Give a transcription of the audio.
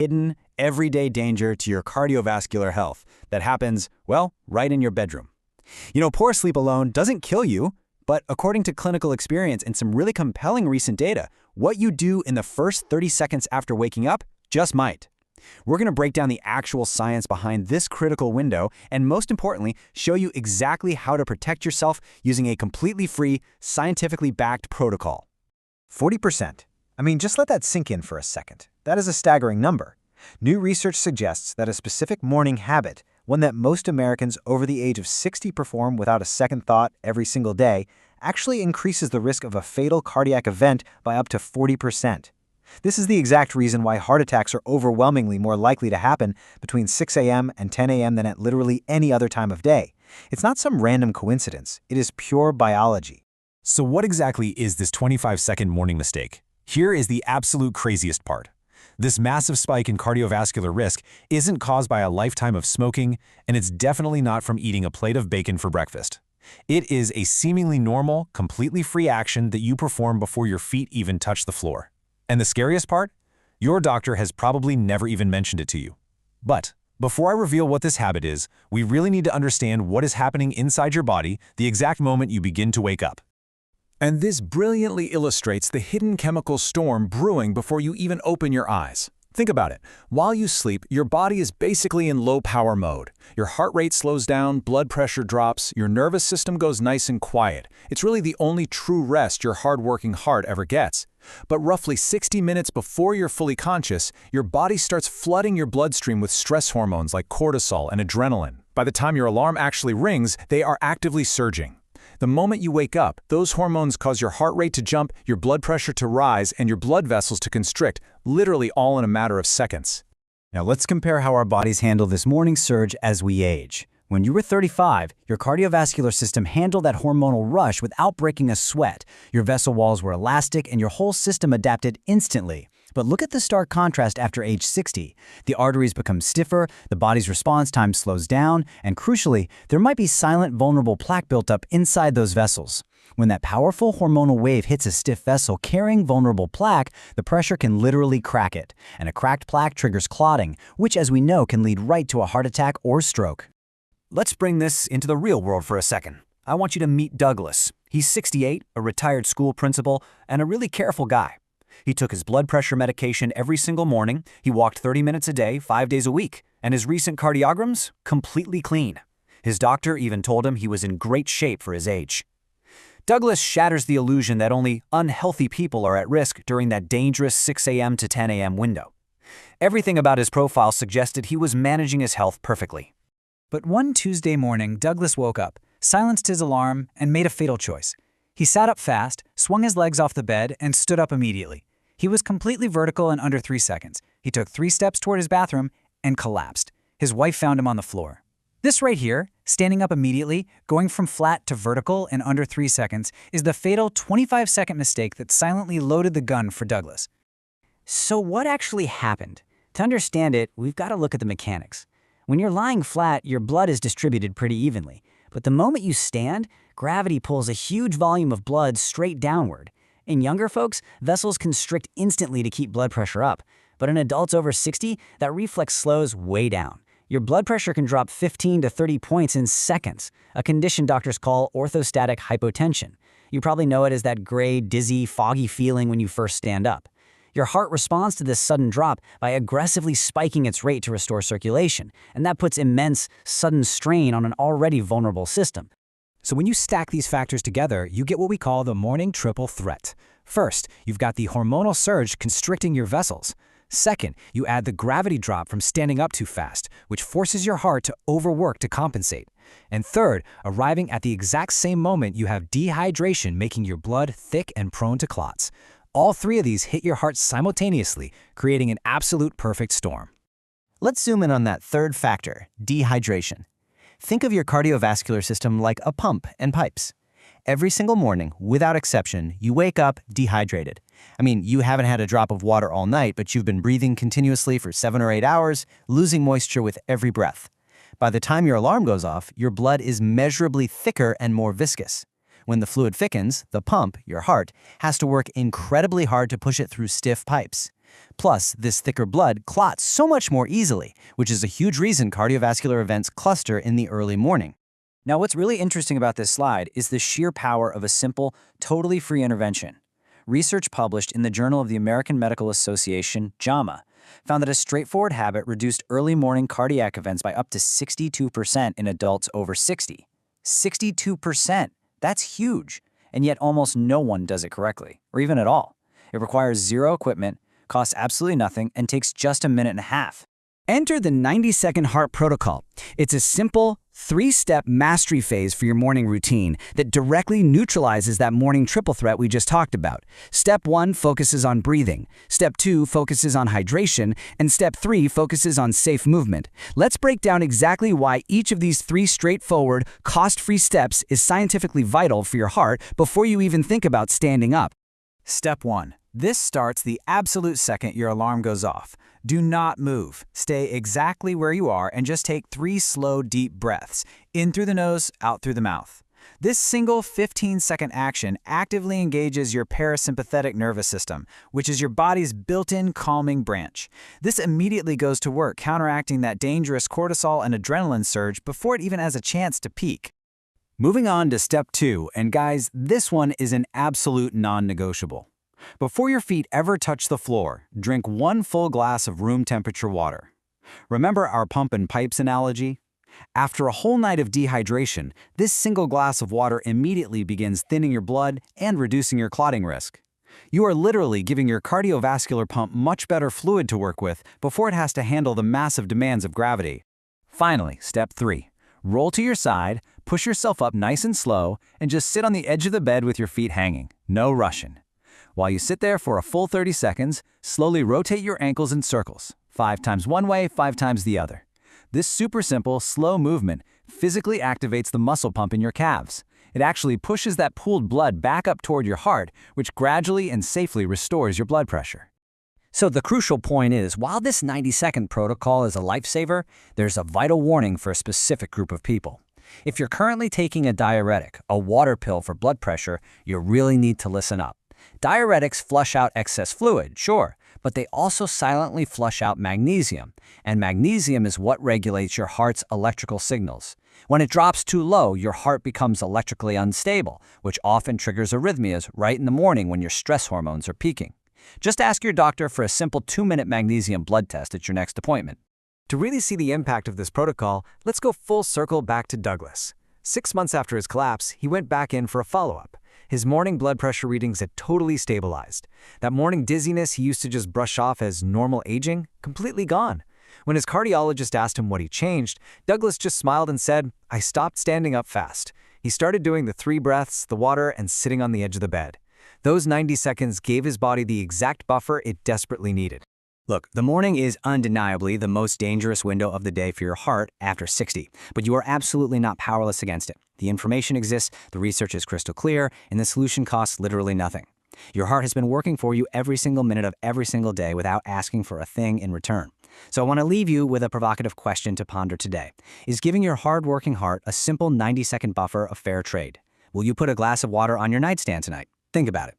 hidden, everyday danger to your cardiovascular health that happens, well, right in your bedroom. Poor sleep alone doesn't kill you, but according to clinical experience and some really compelling recent data, what you do in the first 30 seconds after waking up just might. We're going to break down the actual science behind this critical window and, most importantly, show you exactly how to protect yourself using a completely free, scientifically backed protocol. 40%. Just let that sink in for a second. That is a staggering number. New research suggests that a specific morning habit, one that most Americans over the age of 60 perform without a second thought every single day, actually increases the risk of a fatal cardiac event by up to 40%. This is the exact reason why heart attacks are overwhelmingly more likely to happen between 6 a.m. and 10 a.m. than at literally any other time of day. It's not some random coincidence. It is pure biology. So what exactly is this 25-second morning mistake? Here is the absolute craziest part. This massive spike in cardiovascular risk isn't caused by a lifetime of smoking, and it's definitely not from eating a plate of bacon for breakfast. It is a seemingly normal, completely free action that you perform before your feet even touch the floor. And the scariest part? Your doctor has probably never even mentioned it to you. But before I reveal what this habit is, we really need to understand what is happening inside your body the exact moment you begin to wake up. And this brilliantly illustrates the hidden chemical storm brewing before you even open your eyes. Think about it. While you sleep, your body is basically in low-power mode. Your heart rate slows down, blood pressure drops, your nervous system goes nice and quiet. It's really the only true rest your hard-working heart ever gets. But roughly 60 minutes before you're fully conscious, your body starts flooding your bloodstream with stress hormones like cortisol and adrenaline. By the time your alarm actually rings, they are actively surging. The moment you wake up, those hormones cause your heart rate to jump, your blood pressure to rise, and your blood vessels to constrict, literally all in a matter of seconds. Now let's compare how our bodies handle this morning surge as we age. When you were 35, your cardiovascular system handled that hormonal rush without breaking a sweat. Your vessel walls were elastic and your whole system adapted instantly. But look at the stark contrast after age 60. The arteries become stiffer, the body's response time slows down, and crucially, there might be silent vulnerable plaque built up inside those vessels. When that powerful hormonal wave hits a stiff vessel carrying vulnerable plaque, the pressure can literally crack it. And a cracked plaque triggers clotting, which as we know can lead right to a heart attack or stroke. Let's bring this into the real world for a second. I want you to meet Douglas. He's 68, a retired school principal, and a really careful guy. He took his blood pressure medication every single morning, he walked 30 minutes a day, 5 days a week, and his recent cardiograms, completely clean. His doctor even told him he was in great shape for his age. Douglas shatters the illusion that only unhealthy people are at risk during that dangerous 6 a.m. to 10 a.m. window. Everything about his profile suggested he was managing his health perfectly. But one Tuesday morning, Douglas woke up, silenced his alarm, and made a fatal choice. He sat up fast, swung his legs off the bed, and stood up immediately. He was completely vertical in under 3 seconds. He took 3 steps toward his bathroom and collapsed. His wife found him on the floor. This right here, standing up immediately, going from flat to vertical in under 3 seconds, is the fatal 25-second mistake that silently loaded the gun for Douglas. So what actually happened? To understand it, we've got to look at the mechanics. When you're lying flat, your blood is distributed pretty evenly. But the moment you stand, gravity pulls a huge volume of blood straight downward. In younger folks, vessels constrict instantly to keep blood pressure up. But in adults over 60, that reflex slows way down. Your blood pressure can drop 15 to 30 points in seconds, a condition doctors call orthostatic hypotension. You probably know it as that gray, dizzy, foggy feeling when you first stand up. Your heart responds to this sudden drop by aggressively spiking its rate to restore circulation, and that puts immense, sudden strain on an already vulnerable system. So when you stack these factors together, you get what we call the morning triple threat. First, you've got the hormonal surge constricting your vessels. Second, you add the gravity drop from standing up too fast, which forces your heart to overwork to compensate. And third, arriving at the exact same moment, you have dehydration making your blood thick and prone to clots. All 3 of these hit your heart simultaneously, creating an absolute perfect storm. Let's zoom in on that third factor, dehydration. Think of your cardiovascular system like a pump and pipes. Every single morning, without exception, you wake up dehydrated. You haven't had a drop of water all night, but you've been breathing continuously for 7 or 8 hours, losing moisture with every breath. By the time your alarm goes off, your blood is measurably thicker and more viscous. When the fluid thickens, the pump, your heart, has to work incredibly hard to push it through stiff pipes. Plus, this thicker blood clots so much more easily, which is a huge reason cardiovascular events cluster in the early morning. Now, what's really interesting about this slide is the sheer power of a simple, totally free intervention. Research published in the Journal of the American Medical Association, JAMA, found that a straightforward habit reduced early morning cardiac events by up to 62% in adults over 60. 62%! That's huge! And yet almost no one does it correctly, or even at all. It requires zero equipment, costs absolutely nothing, and takes just a minute and a half. Enter the 90-second heart protocol. It's a simple, 3-step mastery phase for your morning routine that directly neutralizes that morning triple threat we just talked about. Step 1 focuses on breathing. Step 2 focuses on hydration. And Step 3 focuses on safe movement. Let's break down exactly why each of these 3 straightforward, cost-free steps is scientifically vital for your heart before you even think about standing up. Step 1. This starts the absolute second your alarm goes off. Do not move. Stay exactly where you are and just take 3 slow, deep breaths, in through the nose, out through the mouth. This single 15-second action actively engages your parasympathetic nervous system, which is your body's built-in calming branch. This immediately goes to work counteracting that dangerous cortisol and adrenaline surge before it even has a chance to peak. Moving on to Step 2, and guys, this one is an absolute non-negotiable. Before your feet ever touch the floor, drink 1 full glass of room temperature water. Remember our pump and pipes analogy? After a whole night of dehydration, this single glass of water immediately begins thinning your blood and reducing your clotting risk. You are literally giving your cardiovascular pump much better fluid to work with before it has to handle the massive demands of gravity. Finally, Step 3. Roll to your side, push yourself up nice and slow, and just sit on the edge of the bed with your feet hanging. No rushing. While you sit there for a full 30 seconds, slowly rotate your ankles in circles, 5 times one way, 5 times the other. This super simple, slow movement physically activates the muscle pump in your calves. It actually pushes that pooled blood back up toward your heart, which gradually and safely restores your blood pressure. So the crucial point is, while this 90-second protocol is a lifesaver, there's a vital warning for a specific group of people. If you're currently taking a diuretic, a water pill for blood pressure, you really need to listen up. Diuretics flush out excess fluid, sure, but they also silently flush out magnesium, and magnesium is what regulates your heart's electrical signals. When it drops too low, your heart becomes electrically unstable, which often triggers arrhythmias right in the morning when your stress hormones are peaking. Just ask your doctor for a simple 2-minute magnesium blood test at your next appointment. To really see the impact of this protocol, let's go full circle back to Douglas. 6 months after his collapse, he went back in for a follow-up. His morning blood pressure readings had totally stabilized. That morning dizziness he used to just brush off as normal aging, completely gone. When his cardiologist asked him what he changed, Douglas just smiled and said, "I stopped standing up fast." He started doing the 3 breaths, the water, and sitting on the edge of the bed. Those 90 seconds gave his body the exact buffer it desperately needed. Look, the morning is undeniably the most dangerous window of the day for your heart after 60, but you are absolutely not powerless against it. The information exists, the research is crystal clear, and the solution costs literally nothing. Your heart has been working for you every single minute of every single day without asking for a thing in return. So I want to leave you with a provocative question to ponder today. Is giving your hard-working heart a simple 90-second buffer a fair trade? Will you put a glass of water on your nightstand tonight? Think about it.